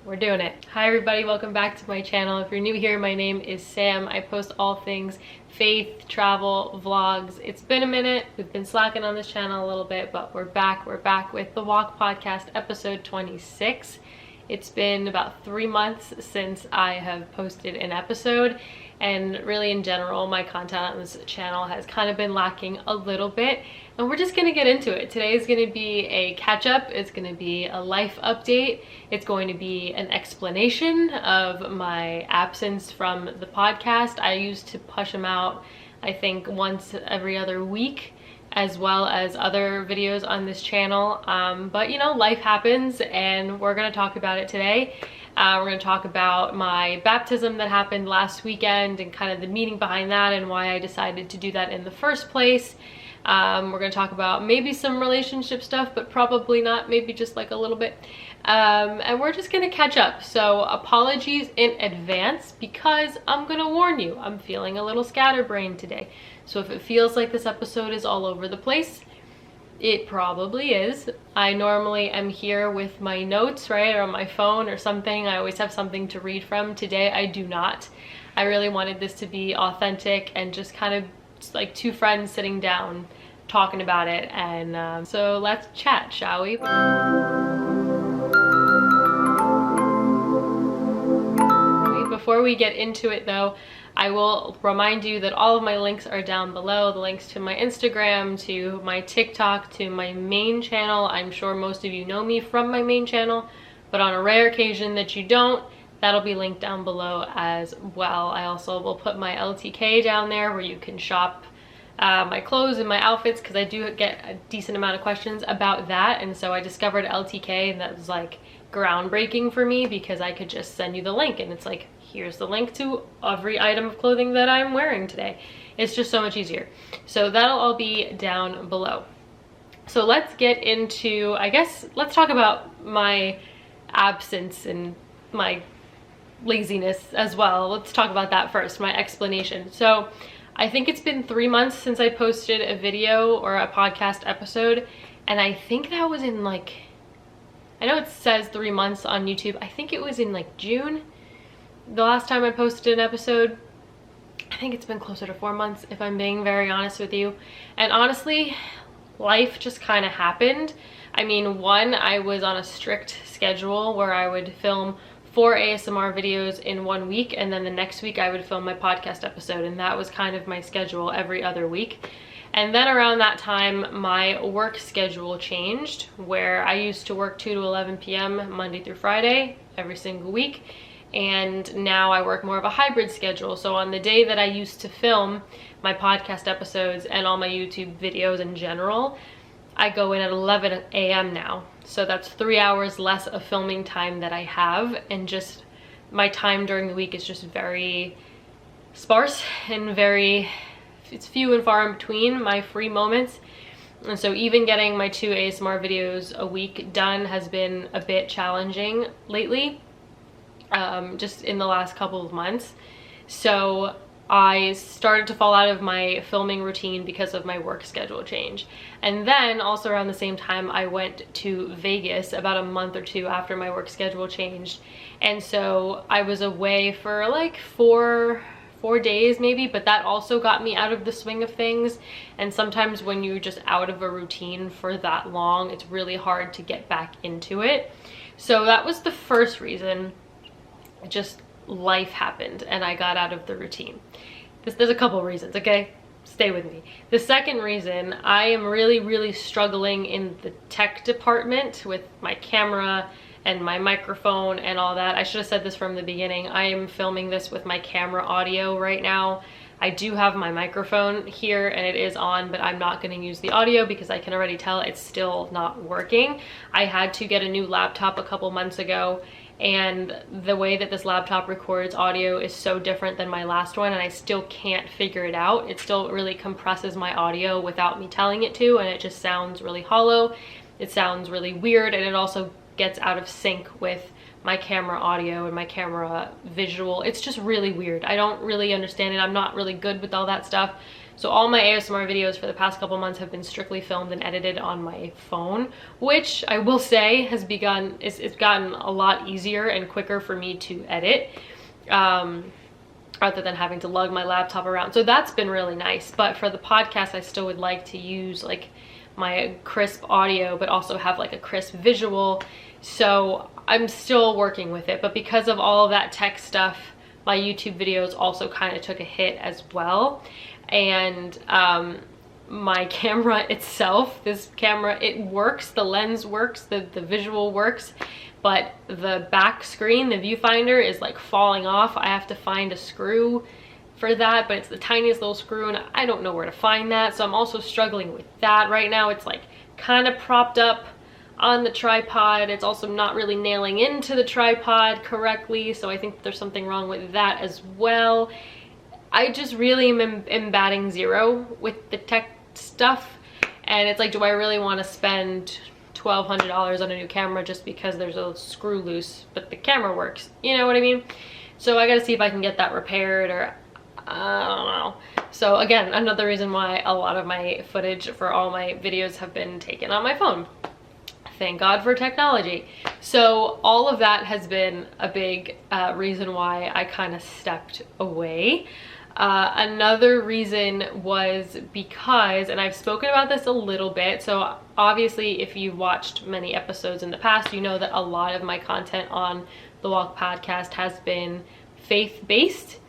We're doing it. Hi everybody, welcome back to my channel. If you're new here, my name is Sam. I post all things faith, travel, vlogs. It's been a minute. We've been slacking on this channel a little bit, but we're back. We're back with the Walk Podcast, episode 26. It's been about 3 months since I have posted an episode, and really in general my content on this channel has kind of been lacking a little bit, and we're just going to get into it. Today is going to be a catch-up, it's going to be a life update, it's going to be an explanation of my absence from the podcast. I used to push them out I think once every other week, as well as other videos on this channel, but you know, life happens and we're going to talk about it today. We're going to talk about my baptism that happened last weekend and kind of the meaning behind that and why I decided to do that in the first place. We're going to talk about maybe some relationship stuff, but probably not, maybe just like a little bit. And we're just going to catch up. So apologies in advance because I'm going to warn you, I'm feeling a little scatterbrained today. So if it feels like this episode is all over the place, it probably is. I normally am here with my notes, right, or on my phone or something. I always have something to read from. Today I do not. I really wanted this to be authentic and just kind of just like two friends sitting down talking about it. And so let's chat, shall we? Before we get into it though, I will remind you that all of my links are down below. The links to my Instagram, to my TikTok, to my main channel. I'm sure most of you know me from my main channel, but on a rare occasion that you don't, that'll be linked down below as well. I also will put my LTK down there where you can shop my clothes and my outfits, because I do get a decent amount of questions about that. And so I discovered LTK, and that was like groundbreaking for me because I could just send you the link and it's like, here's the link to every item of clothing that I'm wearing today. It's just so much easier. So that'll all be down below. So let's get into, I guess, let's talk about my absence and my laziness as well. Let's talk about that first, my explanation. So I think it's been 3 months since I posted a video or a podcast episode, and I think that was in like, I know it says 3 months on YouTube. I think it was in like June, the last time I posted an episode. I think it's been closer to 4 months if I'm being very honest with you. And honestly, life just kind of happened. I mean, one, I was on a strict schedule where I would film 4 ASMR videos in 1 week, and then the next week I would film my podcast episode, and that was kind of my schedule every other week. And then around that time, my work schedule changed, where I used to work 2 to 11 p.m. Monday through Friday every single week. And now I work more of a hybrid schedule. So on the day that I used to film my podcast episodes and all my YouTube videos in general, I go in at 11 a.m. now. So that's 3 hours less of filming time that I have. And just my time during the week is just very sparse and it's few and far in between my free moments. And so even getting my 2 ASMR videos a week done has been a bit challenging lately. Just in the last couple of months. So I started to fall out of my filming routine because of my work schedule change. And then also around the same time, I went to Vegas about a month or two after my work schedule changed. And so I was away for like four days maybe, but that also got me out of the swing of things. And sometimes when you're just out of a routine for that long, it's really hard to get back into it. So that was the first reason. Just life happened and I got out of the routine. There's a couple reasons, okay? Stay with me. The second reason, I am really struggling in the tech department with my camera and my microphone and all that. I should have said this from the beginning. I am filming this with my camera audio right now. I do have my microphone here and it is on, but I'm not going to use the audio because I can already tell it's still not working. I had to get a new laptop a couple months ago, and the way that this laptop records audio is so different than my last one, and I still can't figure it out. It still really compresses my audio without me telling it to, and it just sounds really hollow. It sounds really weird, and it also gets out of sync with my camera audio and my camera visual. It's just really weird. I don't really understand it. I'm not really good with all that stuff. So all my ASMR videos for the past couple months have been strictly filmed and edited on my phone, which I will say has it's gotten a lot easier and quicker for me to edit, rather than having to lug my laptop around. So that's been really nice. But for the podcast, I still would like to use like my crisp audio, but also have like a crisp visual. So I'm still working with it, but because of all of that tech stuff, my YouTube videos also kind of took a hit as well. And my camera itself, this camera, it works, the lens works, the visual works, but the back screen, the viewfinder, is like falling off. I have to find a screw for that, but it's the tiniest little screw and I don't know where to find that. So I'm also struggling with that right now. It's like kind of propped up on the tripod. It's also not really nailing into the tripod correctly, so I think there's something wrong with that as well. I just really am batting zero with the tech stuff, and it's like, do I really want to spend $1,200 on a new camera just because there's a screw loose but the camera works? You know what I mean? So I gotta see if I can get that repaired, or I don't know. So again, another reason why a lot of my footage for all my videos have been taken on my phone. Thank God for technology. So all of that has been a big reason why I kind of stepped away. Another reason was because, and I've spoken about this a little bit, so obviously if you've watched many episodes in the past, you know that a lot of my content on the Walk podcast has been faith-based,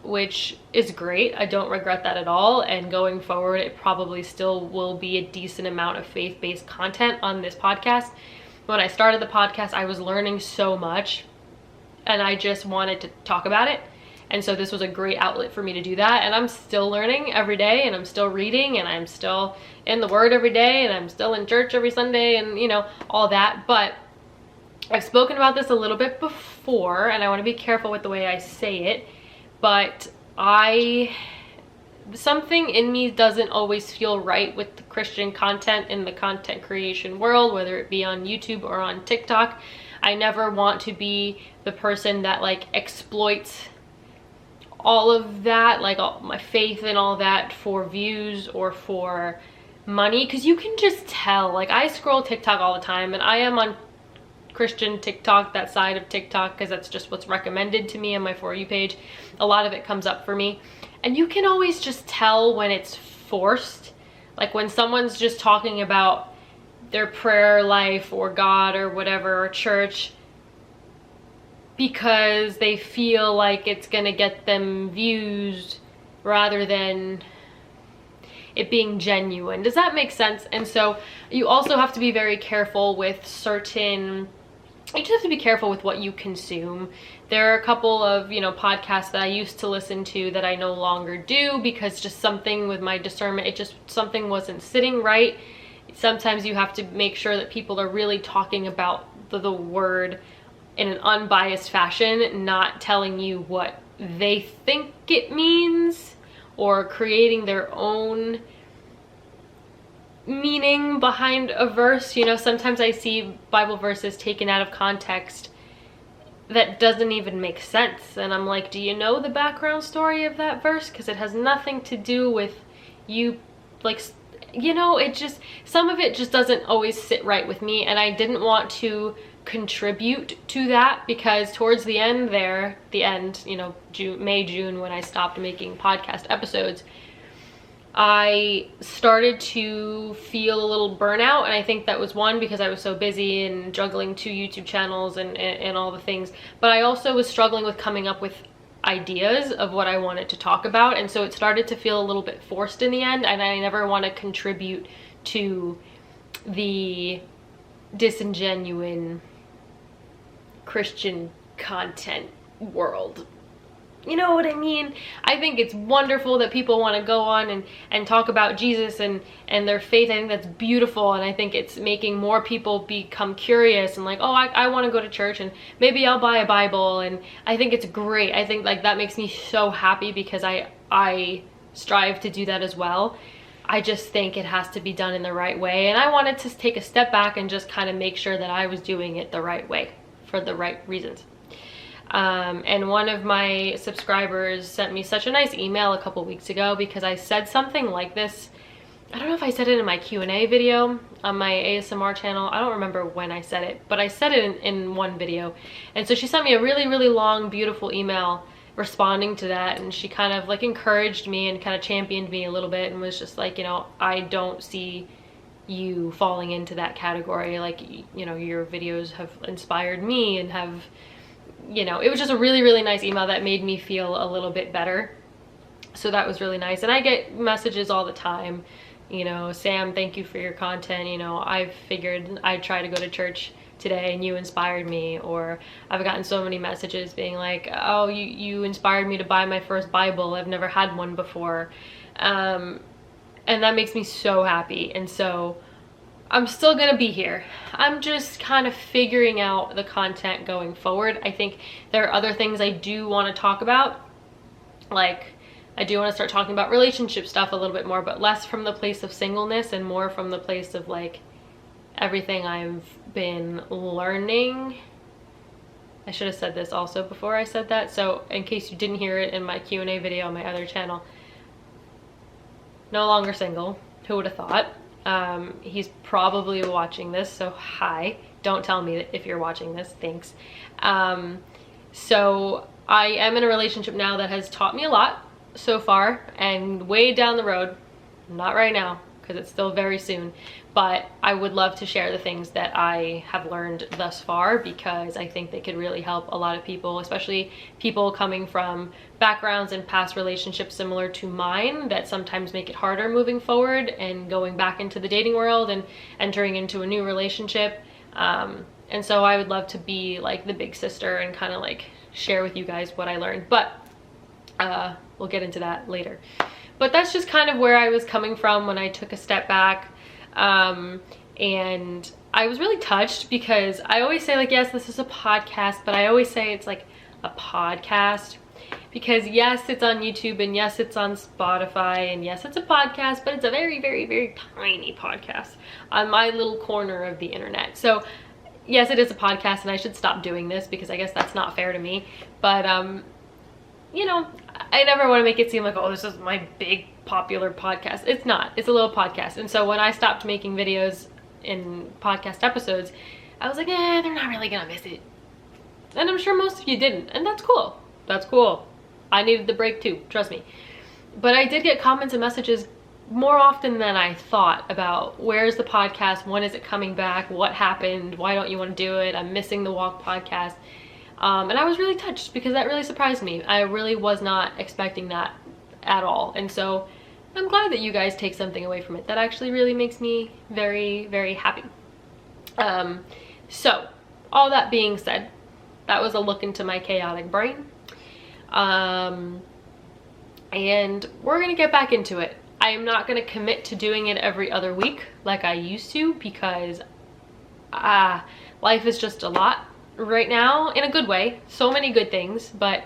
which is great. I don't regret that at all, and going forward it probably still will be a decent amount of faith-based content on this podcast. When I started the podcast, I was learning so much and I just wanted to talk about it, and so this was a great outlet for me to do that. And I'm still learning every day, and I'm still reading, and I'm still in the Word every day, and I'm still in church every Sunday, and you know, all that. But I've spoken about this a little bit before, and I want to be careful with the way I say it, but something in me doesn't always feel right with the Christian content in the content creation world, whether it be on YouTube or on TikTok. I never want to be the person that like exploits all of that, like all my faith and all that, for views or for money, because you can just tell. Like, I scroll TikTok all the time, and I am on Christian TikTok, that side of TikTok, because that's just what's recommended to me on my For You page. A lot of it comes up for me, and you can always just tell when it's forced. Like when someone's just talking about their prayer life or God or whatever, or church, because they feel like it's gonna get them views rather than it being genuine. Does that make sense? And so you also have to be very careful with you just have to be careful with what you consume. There are a couple of, you know, podcasts that I used to listen to that I no longer do, because just something with my discernment, something wasn't sitting right. Sometimes you have to make sure that people are really talking about the word in an unbiased fashion, not telling you what they think it means or creating their own meaning behind a verse. You know, sometimes I see Bible verses taken out of context that doesn't even make sense, and I'm like, do you know the background story of that verse? Because it has nothing to do with you. Like, you know, it just, some of it just doesn't always sit right with me, and I didn't want to contribute to that, because towards the end, you know, May, June, when I stopped making podcast episodes, I started to feel a little burnout, and I think that was one, because I was so busy and juggling 2 YouTube channels and all the things, but I also was struggling with coming up with ideas of what I wanted to talk about, and so it started to feel a little bit forced in the end, and I never want to contribute to the disingenuine Christian content world. You know what I mean? I think it's wonderful that people want to go on and talk about Jesus and their faith. I think that's beautiful, and I think it's making more people become curious and like, oh, I want to go to church, and maybe I'll buy a Bible, and I think it's great. I think like that makes me so happy, because I strive to do that as well. I just think it has to be done in the right way, and I wanted to take a step back and just kind of make sure that I was doing it the right way for the right reasons. And one of my subscribers sent me such a nice email a couple weeks ago because I said something like this. I don't know if I said it in my Q&A video on my ASMR channel. I don't remember when I said it, but I said it in one video. And so she sent me a really, really long, beautiful email responding to that, and she kind of like encouraged me and kind of championed me a little bit and was just like, you know, I don't see you falling into that category. Like, you know, your videos have inspired me and have, you know, it was just a really, really nice email that made me feel a little bit better. So that was really nice. And I get messages all the time, you know, Sam, thank you for your content. You know, I've figured I'd try to go to church today and you inspired me. Or I've gotten so many messages being like, oh, you inspired me to buy my first Bible. I've never had one before. And that makes me so happy. And so I'm still gonna be here. I'm just kind of figuring out the content going forward. I think there are other things I do want to talk about. Like, I do want to start talking about relationship stuff a little bit more, but less from the place of singleness and more from the place of like everything I've been learning. I should have said this also before I said that. So in case you didn't hear it in my Q&A video on my other channel, no longer single. Who would have thought? He's probably watching this, so hi. Don't tell me if you're watching this, thanks. So I am in a relationship now that has taught me a lot so far, and way down the road, not right now because it's still very soon, but I would love to share the things that I have learned thus far, because I think they could really help a lot of people, especially people coming from backgrounds and past relationships similar to mine that sometimes make it harder moving forward and going back into the dating world and entering into a new relationship. And so I would love to be like the big sister and kind of like share with you guys what I learned, but we'll get into that later. But that's just kind of where I was coming from when I took a step back. And I was really touched because I always say like, yes, this is a podcast, but I always say it's like a podcast because yes, it's on YouTube, and yes, it's on Spotify, and yes, it's a podcast, but it's a very, very, very tiny podcast on my little corner of the internet. So yes, it is a podcast, and I should stop doing this because I guess that's not fair to me. But, you know, I never want to make it seem like, oh, this is my big popular podcast. It's not. It's a little podcast. And so when I stopped making videos in podcast episodes, I was like, they're not really gonna miss it. And I'm sure most of you didn't, and that's cool. That's cool. I needed the break too, trust me. But I did get comments and messages more often than I thought about where's the podcast, when is it coming back, what happened, why don't you want to do it, I'm missing the walk podcast. And I was really touched because that really surprised me. I really was not expecting that at all. And so I'm glad that you guys take something away from it. That actually really makes me very, very happy. So all that being said, that was a look into my chaotic brain. And we're gonna get back into it. I am not gonna commit to doing it every other week like I used to because life is just a lot right now, in a good way. So many good things, but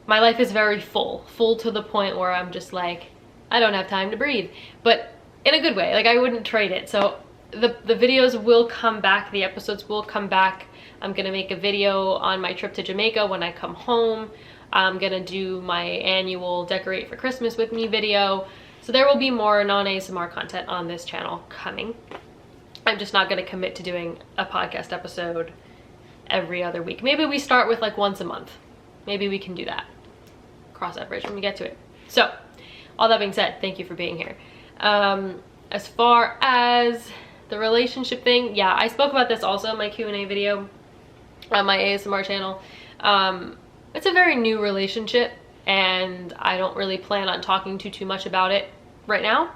my life is very full to the point where I'm just like, I don't have time to breathe, but in a good way. Like, I wouldn't trade it. So the videos will come back, the episodes will come back. I'm gonna make a video on my trip to Jamaica when I come home. I'm gonna do my annual Decorate for Christmas with Me video. So there will be more non-ASMR content on this channel coming. I'm just not gonna commit to doing a podcast episode every other week. Maybe we start with like once a month. Maybe we can do that. Cross that bridge when we get to it. So all that being said, thank you for being here. As far as the relationship thing, yeah, I spoke about this also in my Q&A video on my ASMR channel. It's a very new relationship, and I don't really plan on talking too much about it right now.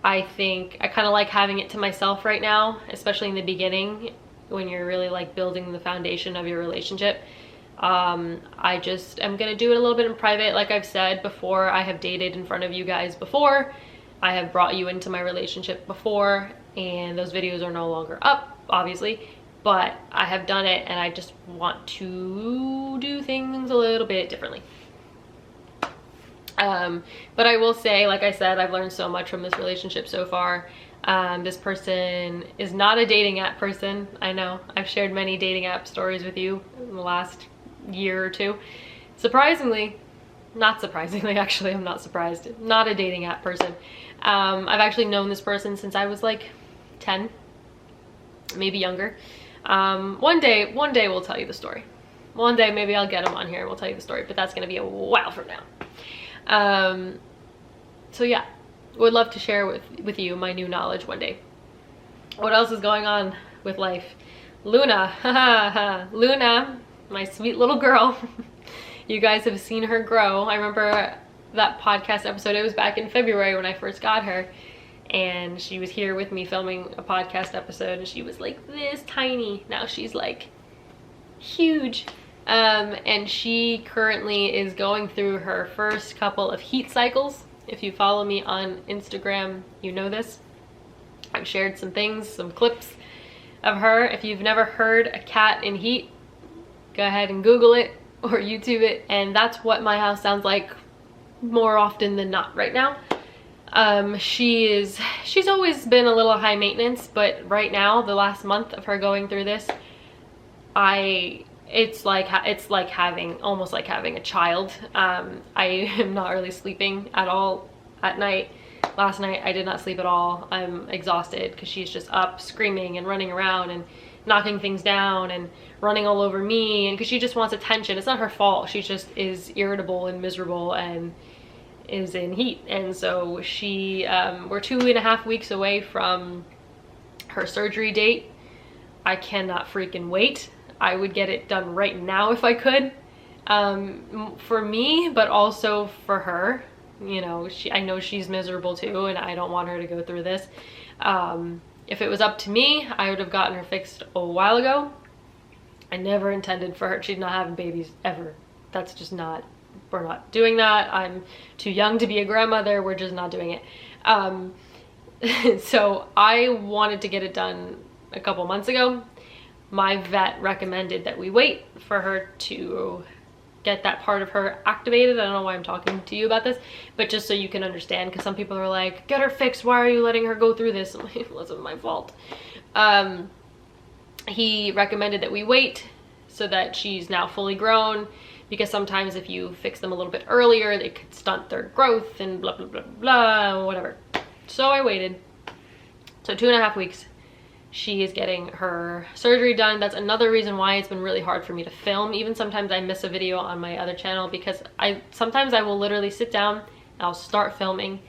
I think I kind of like having it to myself right now, especially in the beginning when you're really like building the foundation of your relationship. I just am gonna do it a little bit in private. Like I've said before, I have dated in front of you guys before. I have brought you into my relationship before, and those videos are no longer up, obviously, but I have done it, and I just want to do things a little bit differently. But I will say, like I said, I've learned so much from this relationship so far. This person is not a dating app person. I know, I've shared many dating app stories with you in the last year or two. Not surprisingly, actually, I'm not surprised. Not a dating app person. I've actually known this person since I was like 10, maybe younger. One day we'll tell you the story. One day maybe I'll get him on here and we'll tell you the story, but that's gonna be a while from now. So yeah, would love to share with you my new knowledge one day. What else is going on with life? Luna, Luna, my sweet little girl. You guys have seen her grow. I remember that podcast episode, it was back in February when I first got her, and she was here with me filming a podcast episode, and she was like this tiny. Now she's like huge. And she currently is going through her first couple of heat cycles. If you follow me on Instagram, you know this. I've shared some things, some clips of her. If you've never heard a cat in heat, go ahead and Google it or YouTube it, and that's what my house sounds like more often than not right now. She's always been a little high maintenance, but right now, the last month of her going through this, it's almost like having a child. I am not really sleeping at all at night. Last night I did not sleep at all. I'm exhausted because she's just up screaming and running around and knocking things down and running all over me, and because she just wants attention. It's not her fault. She just is irritable and miserable and is in heat. And so we're 2.5 weeks away from her surgery date. I cannot freaking wait. I would get it done right now if I could, for me, but also for her. You know, I know she's miserable too, and I don't want her to go through this. If it was up to me, I would have gotten her fixed a while ago. I never intended for her, she's not having babies ever. That's just not, we're not doing that. I'm too young to be a grandmother. We're just not doing it. So I wanted to get it done a couple months ago. My vet recommended that we wait for her to get that part of her activated. I don't know why I'm talking to you about this, but just so you can understand, because some people are like, get her fixed, why are you letting her go through this? I'm like, it wasn't my fault. He recommended that we wait so that she's now fully grown, because sometimes if you fix them a little bit earlier, they could stunt their growth and blah, blah, blah, blah, whatever. So I waited. So 2.5 weeks. She is getting her surgery done. That's another reason why it's been really hard for me to film. Even sometimes I miss a video on my other channel, because sometimes I will literally sit down and I'll start filming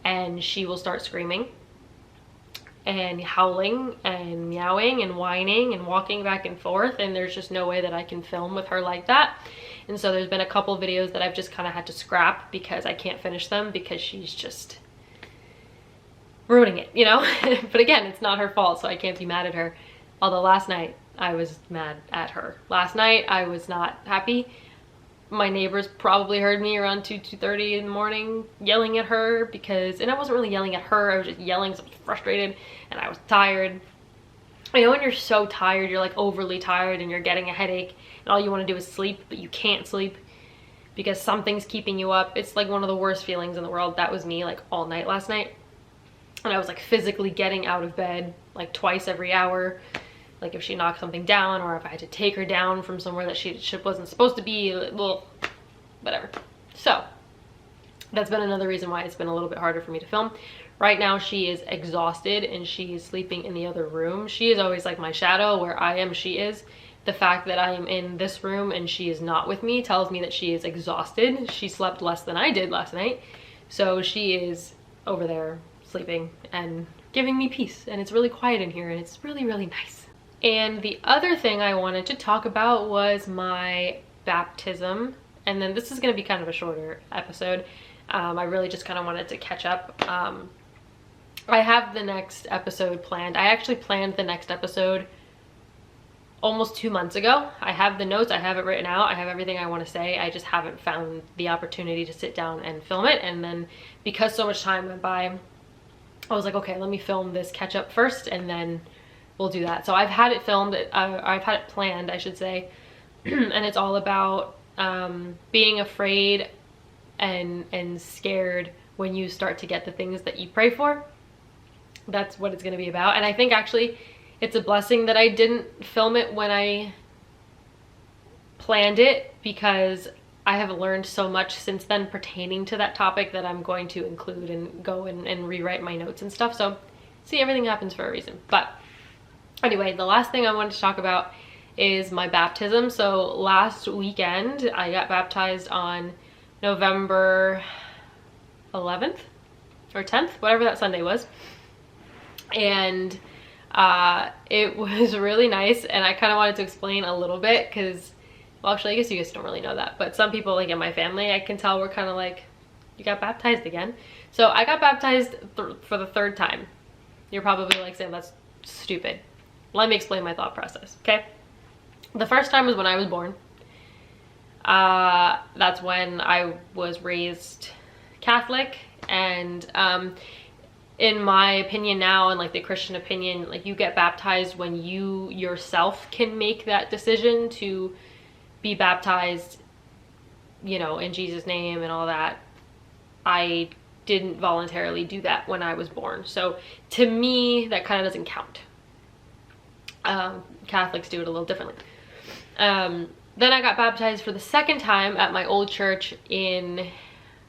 and she will start screaming and howling and meowing and whining and walking back and forth, and there's just no way that I can film with her like that. And so there's been a couple of videos that I've just kind of had to scrap because I can't finish them, because she's just ruining it, you know? But again, it's not her fault, so I can't be mad at her. Although last night I was mad at her. Last night I was not happy. My neighbors probably heard me around 2:30 in the morning yelling at her, and I wasn't really yelling at her, I was just yelling because I was frustrated and I was tired. You know, when you're so tired, you're like overly tired and you're getting a headache and all you want to do is sleep, but you can't sleep because something's keeping you up. It's like one of the worst feelings in the world. That was me like all night last night. And I was like physically getting out of bed like twice every hour. Like if she knocked something down, or if I had to take her down from somewhere that she wasn't supposed to be, well, whatever. So that's been another reason why it's been a little bit harder for me to film. Right now she is exhausted and she is sleeping in the other room. She is always like my shadow. Where I am, she is. The fact that I am in this room and she is not with me tells me that she is exhausted. She slept less than I did last night. So she is over there sleeping and giving me peace, and it's really quiet in here and it's really, really nice. And the other thing I wanted to talk about was my baptism, and then this is going to be kind of a shorter episode. I really just kind of wanted to catch up. I have the next episode planned. I actually planned the next episode almost 2 months ago. I have the notes, I have it written out, I have everything I want to say. I just haven't found the opportunity to sit down and film it, and then because so much time went by, I was like, okay, let me film this catch up first and then we'll do that. So I've had it filmed, I've had it planned, I should say, and it's all about being afraid and scared when you start to get the things that you pray for. that's what it's going to be about. And I think actually it's a blessing that I didn't film it when I planned it, because I have learned so much since then pertaining to that topic that I'm going to include and go and rewrite my notes and stuff. So see, everything happens for a reason. But anyway, the last thing I wanted to talk about is my baptism. So last weekend I got baptized on November 11th or 10th, whatever that Sunday was. And it was really nice, and I kind of wanted to explain a little bit because, well, actually I guess you guys don't really know that, but some people like in my family, I can tell, we're kind of like, you got baptized again. So I got baptized for the third time. You're probably like saying that's stupid. Let me explain my thought process, okay? The first time was when I was born. That's when I was raised Catholic, and in my opinion now, and like the Christian opinion, like you get baptized when you yourself can make that decision to be baptized, you know, in Jesus' name and all that. I didn't voluntarily do that when I was born. So to me, that kind of doesn't count. Catholics do it a little differently. Then I got baptized for the second time at my old church in,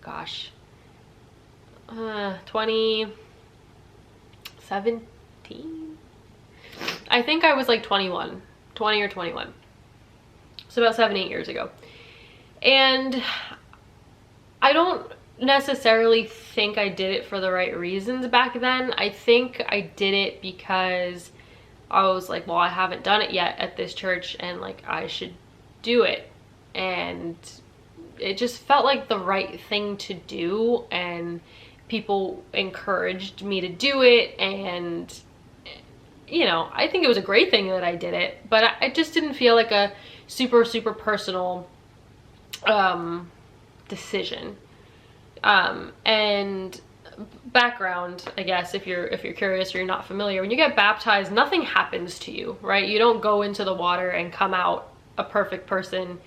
gosh, 2017. I think I was like 20 or 21. So about 7-8 years ago. And I don't necessarily think I did it for the right reasons back then. I think I did it because I was like, well, I haven't done it yet at this church, and like I should do it. And it just felt like the right thing to do, and people encouraged me to do it, and you know, I think it was a great thing that I did it, but I just didn't feel like a super personal decision. And background, I guess, if you're curious or you're not familiar, when you get baptized, nothing happens to you, right? You don't go into the water and come out a perfect person.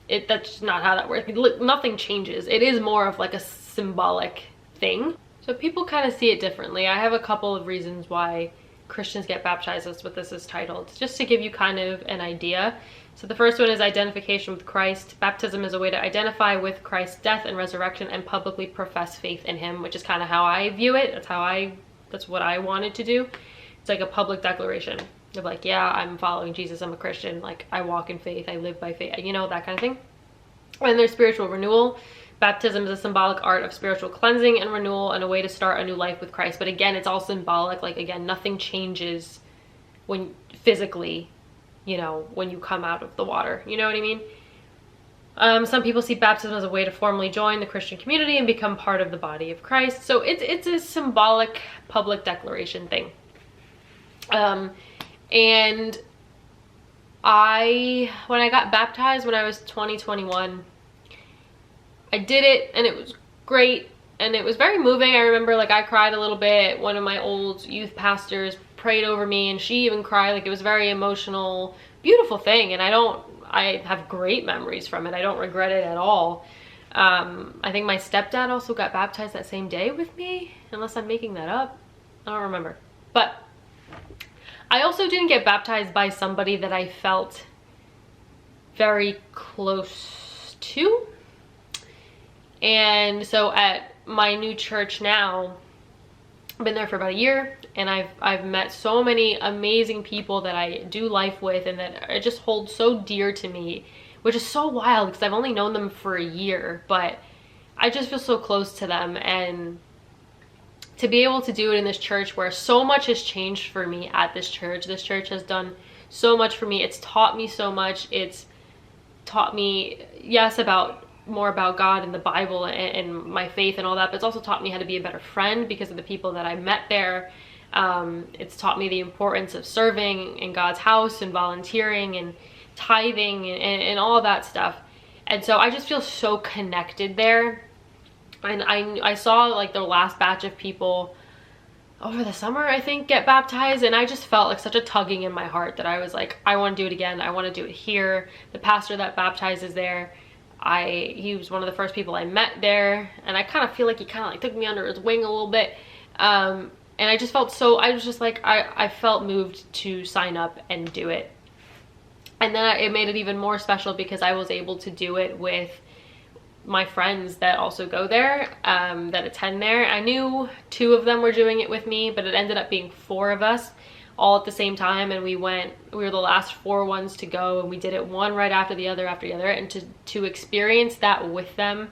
That's not how that works. Nothing changes. It is more of like a symbolic thing. So people kind of see it differently. I have a couple of reasons why Christians get baptized. That's what this is titled, just to give you kind of an idea. So the first one is identification with Christ. Baptism is a way to identify with Christ's death and resurrection and publicly profess faith in him, which is kind of how I view it. That's what I wanted to do. It's like a public declaration of like, yeah, I'm following Jesus, I'm a Christian, like I walk in faith, I live by faith, you know, that kind of thing. And there's spiritual renewal. Baptism is a symbolic art of spiritual cleansing and renewal, and a way to start a new life with Christ. But again, it's all symbolic. Like again, nothing changes when physically, you know, when you come out of the water, you know what I mean? Some people see baptism as a way to formally join the Christian community and become part of the body of Christ. So it's a symbolic public declaration thing. And when I got baptized when I was 21, I did it and it was great and it was very moving. I remember like I cried a little bit. One of my old youth pastors prayed over me and she even cried. Like it was a very emotional, beautiful thing, and I have great memories from it. I don't regret it at all. I think my stepdad also got baptized that same day with me, unless I'm making that up. I don't remember. But I also didn't get baptized by somebody that I felt very close to. And so at my new church now, I've been there for about a year, and I've met so many amazing people that I do life with and that I just hold so dear to me, which is so wild because I've only known them for a year, but I just feel so close to them. And to be able to do it in this church where so much has changed for me at this church has done so much for me. It's taught me so much. It's taught me, yes, more about God and the Bible and my faith and all that, but it's also taught me how to be a better friend because of the people that I met there. It's taught me the importance of serving in God's house and volunteering and tithing and all that stuff. And so I just feel so connected there. And I saw like the last batch of people over the summer, I think, get baptized, and I just felt like such a tugging in my heart that I was like, I want to do it again. I want to do it here. The pastor that baptizes there, he was one of the first people I met there, and I kind of feel like he kind of like took me under his wing a little bit. And I just felt so, I was just like, I felt moved to sign up and do it. And then it made it even more special because I was able to do it with my friends that also go there, that attend there. I knew 2 of them were doing it with me, but it ended up being 4 of us all at the same time, and we were the last 4 ones to go, and we did it one right after the other, and to experience that with them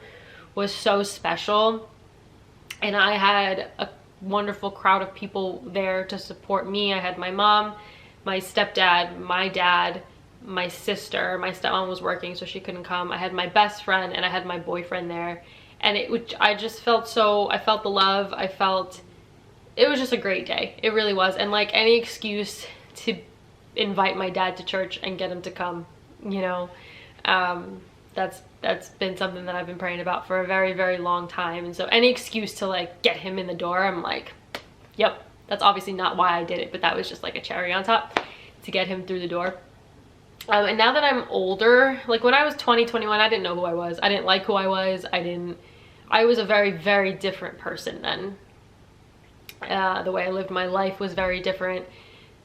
was so special. And I had a wonderful crowd of people there to support me. I had my mom, my stepdad, my dad, my sister. My stepmom was working, so she couldn't come. I had my best friend, and I had my boyfriend there, and I just felt so, I felt the love. It was just a great day. It really was. And like any excuse to invite my dad to church and get him to come, you know, that's been something that I've been praying about for a very, very long time. And so any excuse to like get him in the door, I'm like, yep. That's obviously not why I did it, but that was just like a cherry on top to get him through the door. And now that I'm older, like when I was 20, 21, I didn't know who I was. I didn't like who I was. I was a very, very different person then. The way I lived my life was very different.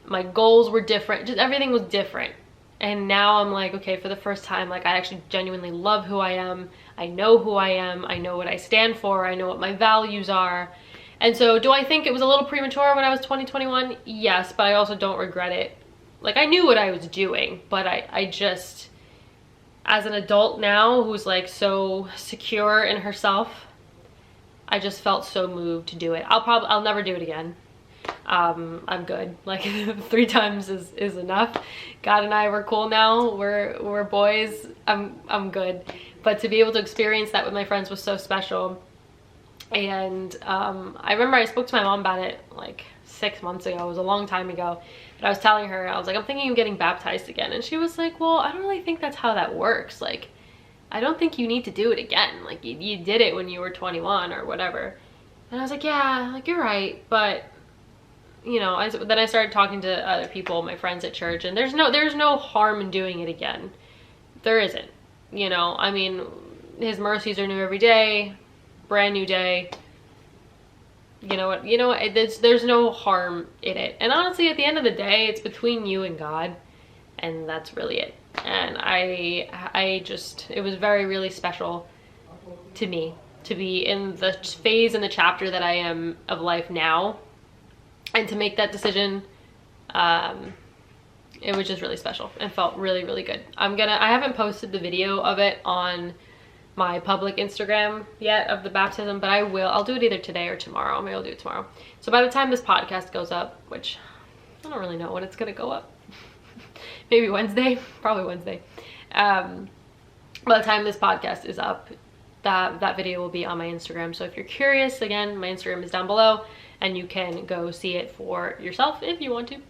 My goals were different. Just everything was different. And now I'm like, okay, for the first time, like I actually genuinely love who I am. I know who I am. I know what I stand for. I know what my values are. And so do I think it was a little premature when I was 20, 21? Yes, but I also don't regret it. Like I knew what I was doing, but I just, as an adult now who's like so secure in herself, I just felt so moved to do it. I'll never do it again. I'm good. Like 3 times is enough. God and I, we're cool now. We're boys. I'm good. But to be able to experience that with my friends was so special. And I remember I spoke to my mom about it like 6 months ago. It was a long time ago. But I was telling her, I was like, I'm thinking of getting baptized again. And she was like, well, I don't really think that's how that works. Like, I don't think you need to do it again. Like, you did it when you were 21 or whatever. And I was like, yeah, like, you're right. But, you know, then I started talking to other people, my friends at church, and there's no harm in doing it again. There isn't. You know, I mean, his mercies are new every day, brand new day. You know what, there's no harm in it. And honestly, at the end of the day, it's between you and God, and that's really it. And it was very, really special to me to be in the phase and the chapter that I am of life now, and to make that decision. It was just really special and felt really, really good. I haven't posted the video of it on my public Instagram yet of the baptism, but I'll do it either today or tomorrow. Maybe I'll do it tomorrow. So by the time this podcast goes up, which I don't really know when it's gonna go up, maybe Wednesday, probably Wednesday. By the time this podcast is up, that video will be on my Instagram. So if you're curious, again, my Instagram is down below, and you can go see it for yourself if you want to.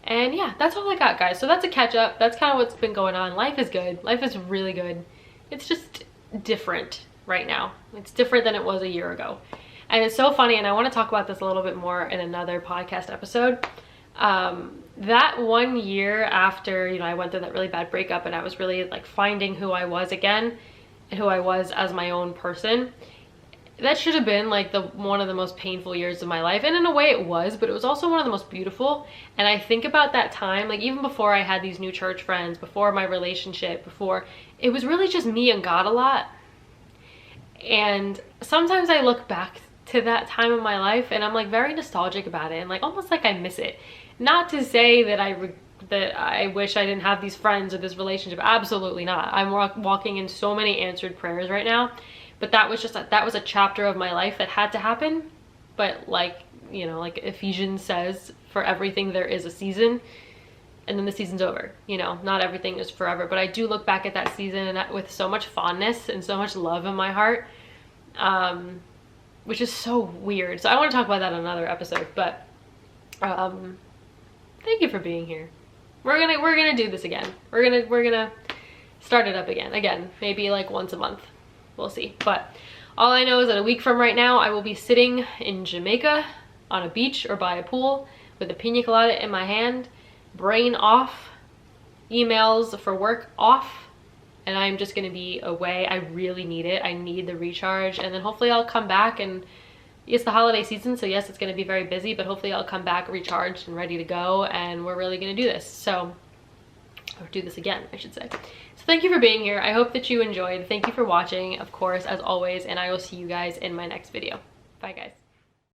And yeah, that's all I got, guys. So that's a catch up. That's kind of what's been going on. Life is good. Life is really good. It's just different right now. It's different than it was a year ago. And it's so funny, and I want to talk about this a little bit more in another podcast episode. That 1 year after, you know, I went through that really bad breakup, and I was really like finding who I was again and who I was as my own person. That should have been like one of the most painful years of my life, and in a way it was, but it was also one of the most beautiful. And I think about that time, like even before I had these new church friends, before my relationship, it was really just me and God a lot. And sometimes I look back to that time of my life and I'm like very nostalgic about it, and like almost like I miss it. Not to say that I wish I didn't have these friends or this relationship. Absolutely not. I'm walking in so many answered prayers right now. But that was a chapter of my life that had to happen. But like, you know, like Ephesians says, for everything there is a season, and then the season's over. You know, not everything is forever. But I do look back at that season with so much fondness and so much love in my heart, which is so weird. So I want to talk about that in another episode. But thank you for being here. We're gonna do this again. We're gonna start it up again, maybe like once a month. We'll see. But all I know is that a week from right now, I will be sitting in Jamaica on a beach or by a pool with a pina colada in my hand, brain off, emails for work off, and I'm just going to be away. I really need it. I need the recharge, and then hopefully I'll come back and it's the holiday season, so yes, it's going to be very busy, but hopefully I'll come back recharged and ready to go, and we're really going to do this. So, or do this again, I should say. So thank you for being here. I hope that you enjoyed. Thank you for watching, of course, as always, and I will see you guys in my next video. Bye, guys.